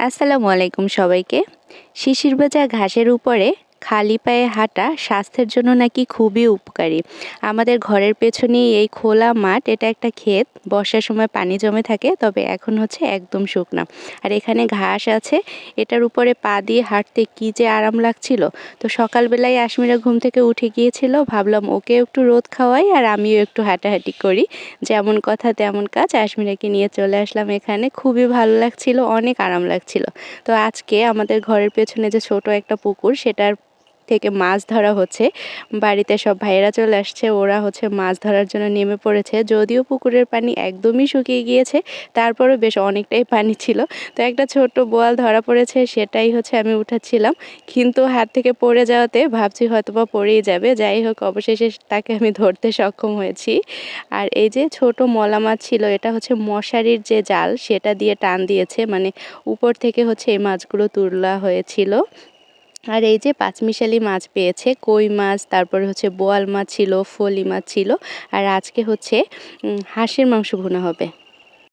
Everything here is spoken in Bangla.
আসসালামু আলাইকুম সবাইকে। শিশির ভেজা ঘাসের উপরে খালি পায়ে হাঁটা স্বাস্থ্যের জন্য নাকি খুবই উপকারী। আমাদের ঘরের পেছনেই এই খোলা মাঠ, এটা একটা ক্ষেত। বর্ষার সময় পানি জমে থাকে, তবে এখন হচ্ছে একদম শুকনা। আর এখানে ঘাস আছে, এটার উপরে পা দিয়ে হাঁটতে কি যে আরাম লাগছিল। তো সকালবেলায় আশমিরা ঘুম থেকে উঠে গিয়েছিল, ভাবলাম ওকে একটু রোদ খাওয়াই আর আমিও একটু হাঁটাহাঁটি করি। যেমন কথা তেমন কাজ, আশমিরাকে নিয়ে চলে আসলাম এখানে। খুবই ভালো লাগছিল, অনেক আরাম লাগছিল। তো আজকে আমাদের ঘরের পেছনে যে ছোট একটা পুকুর, সেটার থেকে মাছ ধরা হচ্ছে। বাড়িতে সব ভাইয়েরা চলে আসছে, ওরা হচ্ছে মাছ ধরার জন্য নেমে পড়েছে। যদিও পুকুরের পানি একদমই শুকিয়ে গিয়েছে, তারপরেও বেশ অনেকটাই পানি ছিল। তো একটা ছোট বোয়াল ধরা পড়েছে, সেটাই হচ্ছে আমি উঠাচ্ছিলাম। কিন্তু হাত থেকে পড়ে যাওয়াতে ভাবছি হয়তোবা পড়েই যাবে। যাই হোক, অবশেষে তাকে আমি ধরতে সক্ষম হয়েছি। আর এই যে ছোট মলা মাছ ছিল, এটা হচ্ছে মশারির যে জাল সেটা দিয়ে টান দিয়েছে, মানে উপর থেকে হচ্ছে এই মাছগুলো তোলা হয়েছিল। আর এই যে পাঁচমিশালি মাছ পেয়েছে, কই মাছ, তারপরে হচ্ছে বোয়াল মাছ ছিল, ফলি মাছ ছিল। আর আজকে হচ্ছে হাঁসের মাংস ভুনা হবে।